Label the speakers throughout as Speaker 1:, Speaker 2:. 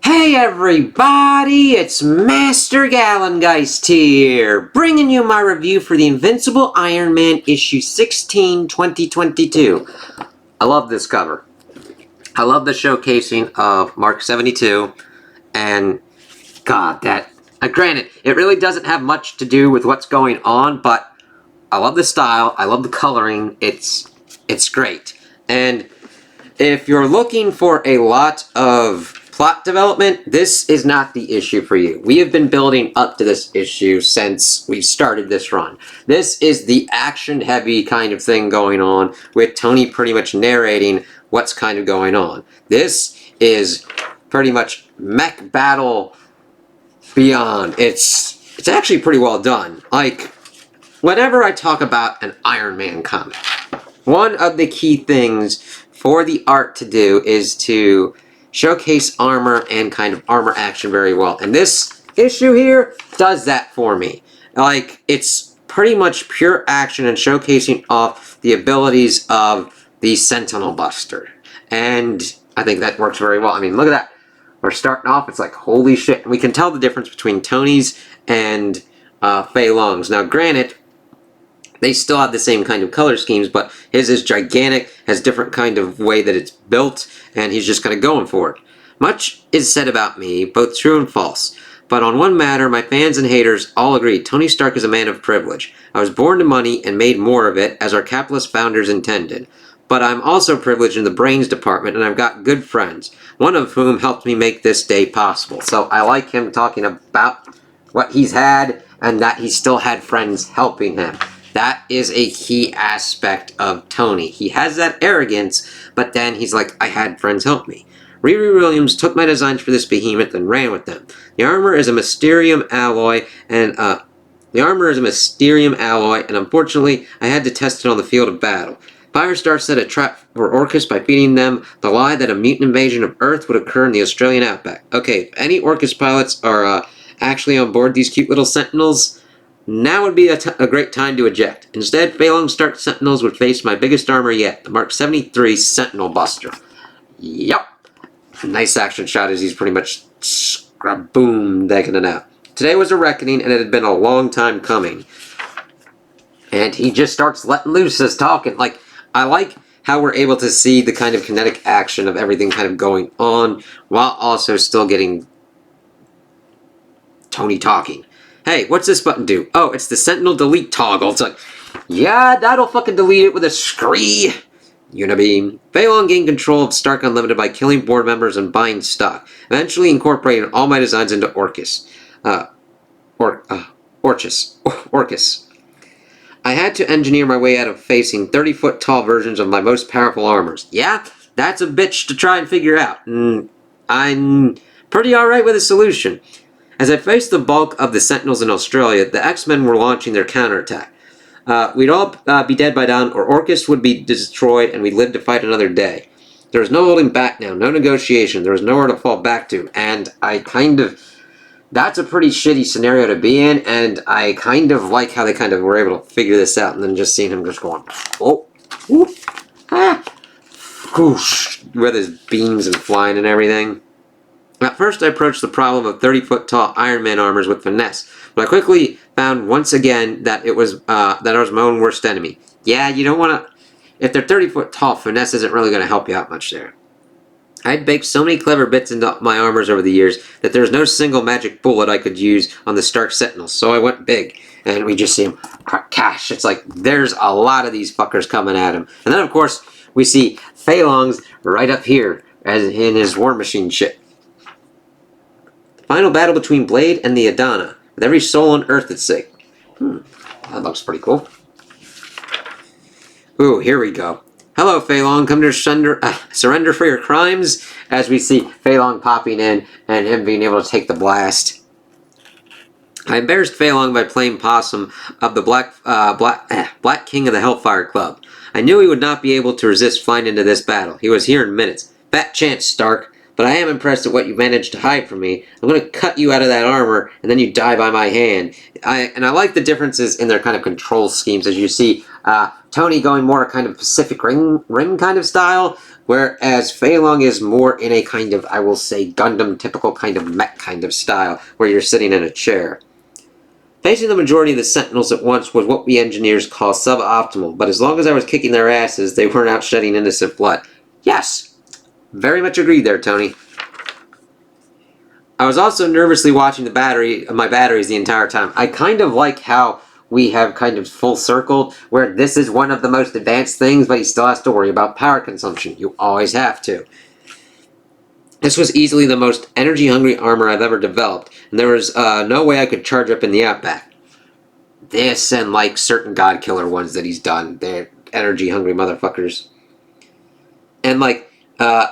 Speaker 1: Hey everybody, it's Master Gallengeist here, bringing you my review for the Invincible Iron Man issue 16, 2022. I love this cover. I love the showcasing of Mark 72, and God, granted, it really doesn't have much to do with what's going on, but I love the style, I love the coloring, it's great. And if you're looking for a lot of plot development, this is not the issue for you. We have been building up to this issue since we started this run. This is the action-heavy kind of thing going on, with Tony pretty much narrating what's kind of going on. This is pretty much mech battle beyond. It's actually pretty well done. Like, whenever I talk about an Iron Man comic, one of the key things for the art to do is to showcase armor and kind of armor action very well. And this issue here does that for me. Like, it's pretty much pure action and showcasing off the abilities of the Sentinel Buster. And I think that works very well. I mean, look at that. We're starting off, it's like, holy shit. We can tell the difference between Tony's and Fei Long's. Now, granted, they still have the same kind of color schemes, but his is gigantic, has different kind of way that it's built, and he's just kind of going for it. Much is said about me, both true and false. But on one matter, my fans and haters all agree Tony Stark is a man of privilege. I was born to money and made more of it, as our capitalist founders intended. But I'm also privileged in the brains department, and I've got good friends, one of whom helped me make this day possible. So I like him talking about what he's had, and that he still had friends helping him. That is a key aspect of Tony. He has that arrogance, but then he's like, I had friends help me. Riri Williams took my designs for this behemoth and ran with them. The armor is a Mysterium alloy, and unfortunately, I had to test it on the field of battle. Firestar set a trap for Orcus by feeding them the lie that a mutant invasion of Earth would occur in the Australian outback. Okay, if any Orcus pilots are actually on board these cute little Sentinels, now would be a great time to eject. Instead, Fei Long Stark Sentinels would face my biggest armor yet, the Mark 73 Sentinel Buster. Yup. Nice action shot as he's pretty much boom, decking it out. Today was a reckoning, and it had been a long time coming. And he just starts letting loose as talking. Like, I like how we're able to see the kind of kinetic action of everything kind of going on, while also still getting Tony talking. Hey, what's this button do? Oh, it's the Sentinel delete toggle. It's like, yeah, that'll fucking delete it with a scree. Unibeam. Fei Long gained control of Stark Unlimited by killing board members and buying stock, eventually incorporating all my designs into Orcus. Orcus. I had to engineer my way out of facing 30-foot tall versions of my most powerful armors. Yeah, that's a bitch to try and figure out. I'm pretty alright with a solution. As I faced the bulk of the Sentinels in Australia, the X-Men were launching their counterattack. We'd all be dead by dawn, or Orcus would be destroyed, and we'd live to fight another day. There was no holding back now, no negotiation, there was nowhere to fall back to, and that's a pretty shitty scenario to be in, and I kind of like how they kind of were able to figure this out, and then just seeing him just going, oh, whoop, ah, whoosh, with his beams and flying and everything. At first, I approached the problem of 30-foot tall Iron Man armors with finesse, but I quickly found once again that I was my own worst enemy. Yeah, you don't want to. If they're 30-foot tall, finesse isn't really going to help you out much there. I'd baked so many clever bits into my armors over the years that there was no single magic bullet I could use on the Stark Sentinels, so I went big, and we just see him cash. It's like there's a lot of these fuckers coming at him, and then of course we see Fei Long's right up here as in his War Machine shit. Final battle between Blade and the Adana, with every soul on Earth at stake. That looks pretty cool. Ooh, here we go. Hello, Fei Long. Come to surrender for your crimes. As we see Fei Long popping in and him being able to take the blast. I embarrassed Fei Long by playing possum of the Black King of the Hellfire Club. I knew he would not be able to resist flying into this battle. He was here in minutes. Fat chance, Stark. But I am impressed at what you managed to hide from me. I'm going to cut you out of that armor, and then you die by my hand. I like the differences in their kind of control schemes. As you see, Tony going more kind of Pacific Rim kind of style, whereas Fei Long is more in a kind of, I will say, Gundam typical kind of mech kind of style, where you're sitting in a chair. Facing the majority of the Sentinels at once was what we engineers call suboptimal, but as long as I was kicking their asses, they weren't out shedding innocent blood. Yes! Very much agreed there, Tony. I was also nervously watching my batteries the entire time. I kind of like how we have kind of full circled, where this is one of the most advanced things, but he still has to worry about power consumption. You always have to. This was easily the most energy-hungry armor I've ever developed, and there was no way I could charge up in the Outback. This and, like, certain God Killer ones that he's done. They're energy-hungry motherfuckers. And, like,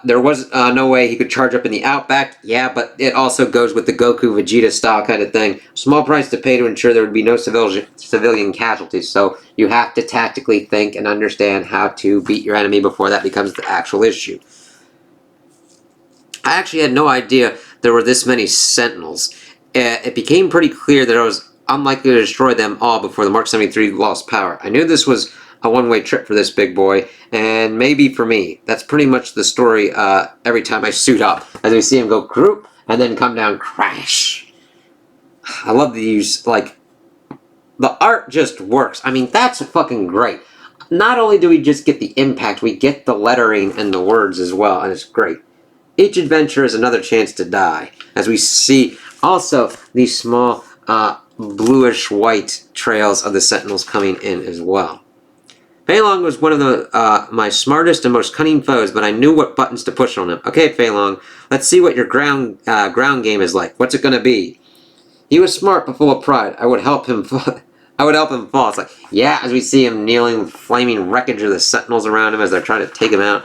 Speaker 1: there was no way he could charge up in the Outback. Yeah, but it also goes with the Goku Vegeta style kind of thing. Small price to pay to ensure there would be no civilian casualties. So you have to tactically think and understand how to beat your enemy before that becomes the actual issue. I actually had no idea there were this many Sentinels. It became pretty clear that I was unlikely to destroy them all before the Mark 73 lost power. I knew this was a one-way trip for this big boy, and maybe for me. That's pretty much the story every time I suit up, as we see him go group, and then come down crash. I love the use, like, the art just works. I mean, that's fucking great. Not only do we just get the impact, we get the lettering and the words as well, and it's great. Each adventure is another chance to die, as we see also these small bluish-white trails of the Sentinels coming in as well. Fei Long was one of my smartest and most cunning foes, but I knew what buttons to push on him. Okay, Fei Long, let's see what your ground game is like. What's it going to be? He was smart but full of pride. I would help him fall. It's like, yeah, as we see him kneeling, flaming wreckage of the Sentinels around him as they're trying to take him out.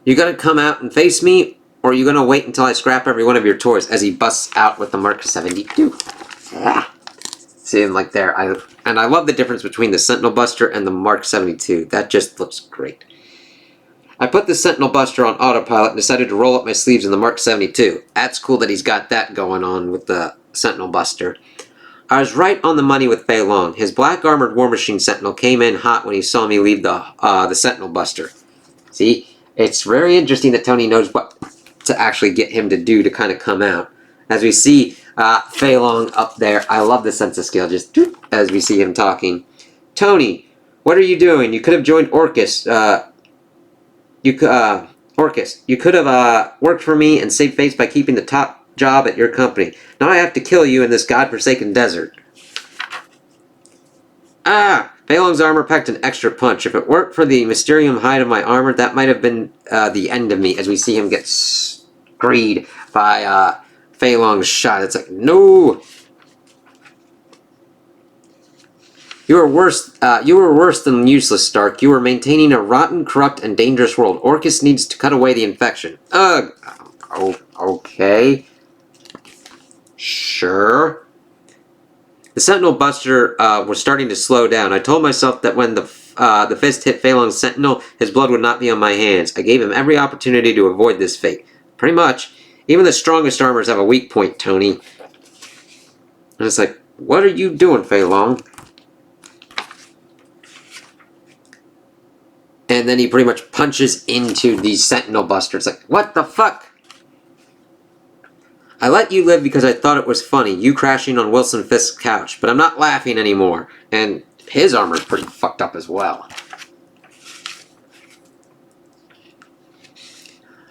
Speaker 1: You gonna come out and face me, or are you gonna wait until I scrap every one of your toys? As he busts out with the Mark 72. Yeah. See him like there. And I love the difference between the Sentinel Buster and the Mark 72. That just looks great. I put the Sentinel Buster on autopilot and decided to roll up my sleeves in the Mark 72. That's cool that he's got that going on with the Sentinel Buster. I was right on the money with Fei Long. His black armored War Machine Sentinel came in hot when he saw me leave the Sentinel Buster. See? It's very interesting that Tony knows what to actually get him to do to kind of come out. As we see Fei Long up there, I love the sense of scale, just as we see him talking. Tony, what are you doing? You could have joined Orcus. Orcus, you could have worked for me and saved face by keeping the top job at your company. Now I have to kill you in this godforsaken desert. Fei Long's armor packed an extra punch. If it weren't for the Mysterium hide of my armor, that might have been the end of me, as we see him get screed by Fei Long's shot. It's like, no! You were worse than useless, Stark. You were maintaining a rotten, corrupt, and dangerous world. Orcus needs to cut away the infection. Ugh. Oh, okay. Sure. The Sentinel Buster was starting to slow down. I told myself that when the fist hit Fei Long's Sentinel, his blood would not be on my hands. I gave him every opportunity to avoid this fate. Pretty much. Even the strongest armors have a weak point, Tony. And it's like, what are you doing, Fei Long? And then he pretty much punches into the Sentinel Buster. It's like, what the fuck? I let you live because I thought it was funny, you crashing on Wilson Fisk's couch, but I'm not laughing anymore. And his armor's pretty fucked up as well.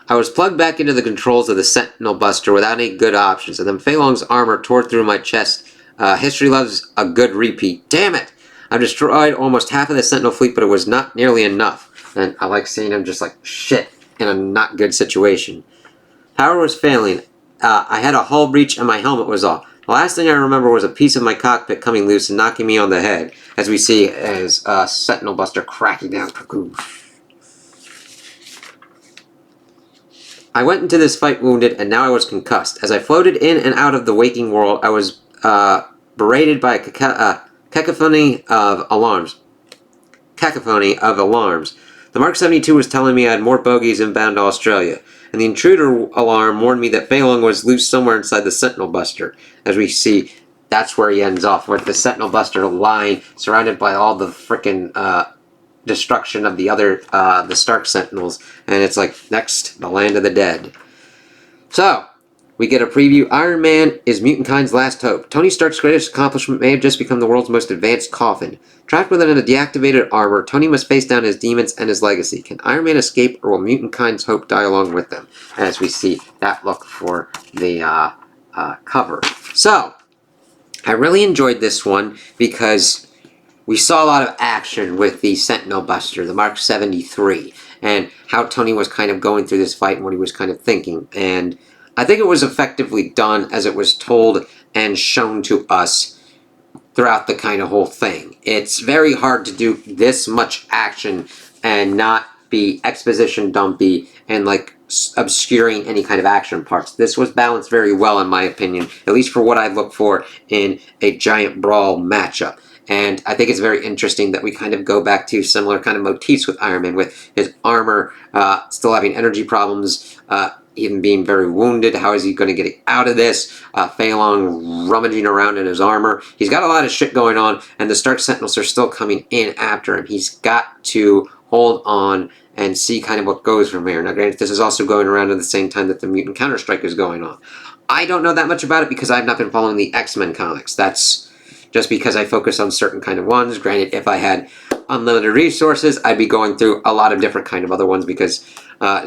Speaker 1: I was plugged back into the controls of the Sentinel Buster without any good options, and then Fei Long's armor tore through my chest. History loves a good repeat. Damn it! I've destroyed almost half of the Sentinel fleet, but it was not nearly enough. And I like seeing him just like shit in a not good situation. Power was failing. I had a hull breach and my helmet was off. The last thing I remember was a piece of my cockpit coming loose and knocking me on the head, as we see as Sentinel Buster cracking down. I went into this fight wounded, and now I was concussed. As I floated in and out of the waking world, I was berated by a cacophony of alarms. The Mark 72 was telling me I had more bogies inbound to Australia, and the intruder alarm warned me that Fei Long was loose somewhere inside the Sentinel Buster. As we see, that's where he ends off, with the Sentinel Buster lying, surrounded by all the frickin' destruction of the other, the Stark Sentinels. And it's like, next, the land of the dead. So, we get a preview. Iron Man is Mutant-Kind's last hope. Tony Stark's greatest accomplishment may have just become the world's most advanced coffin. Trapped within a deactivated armor, Tony must face down his demons and his legacy. Can Iron Man escape, or will Mutant-Kind's hope die along with them? As we see that look for the cover. So, I really enjoyed this one because we saw a lot of action with the Sentinel Buster, the Mark 73, and how Tony was kind of going through this fight and what he was kind of thinking. And I think it was effectively done as it was told and shown to us throughout the kind of whole thing. It's very hard to do this much action and not be exposition dumpy and like obscuring any kind of action parts. This was balanced very well in my opinion, at least for what I look for in a giant brawl matchup. And I think it's very interesting that we kind of go back to similar kind of motifs with Iron Man, with his armor still having energy problems, even being very wounded. How is he going to get out of this? Fei Long rummaging around in his armor. He's got a lot of shit going on, and the Stark Sentinels are still coming in after him. He's got to hold on and see kind of what goes from here. Now, granted, this is also going around at the same time that the Mutant Counter-Strike is going on. I don't know that much about it because I've not been following the X-Men comics. That's just because I focus on certain kind of ones. Granted, if I had unlimited resources, I'd be going through a lot of different kind of other ones because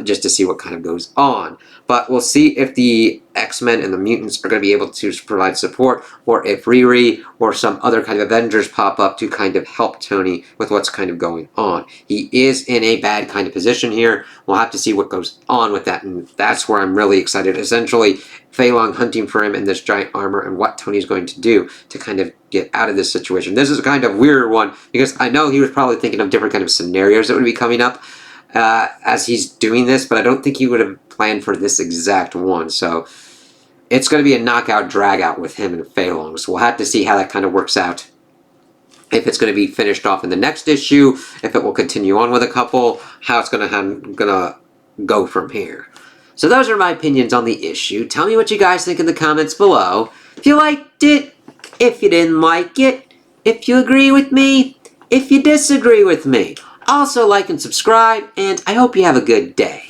Speaker 1: just to see what kind of goes on. But we'll see if the X-Men and the mutants are going to be able to provide support, or if Riri or some other kind of Avengers pop up to kind of help Tony with what's kind of going on. He is in a bad kind of position here. We'll have to see what goes on with that, and that's where I'm really excited. Essentially, Fei Long hunting for him in this giant armor and what Tony's going to do to kind of get out of this situation. This is a kind of weird one because I know he was probably thinking of different kind of scenarios that would be coming up as he's doing this, but I don't think he would have planned for this exact one. So it's going to be a knockout dragout with him and Fei Long. So we'll have to see how that kind of works out. If it's going to be finished off in the next issue, if it will continue on with a couple, how it's going to go from here. So those are my opinions on the issue. Tell me what you guys think in the comments below. If you liked it, if you didn't like it, if you agree with me, if you disagree with me. Also like and subscribe, and I hope you have a good day.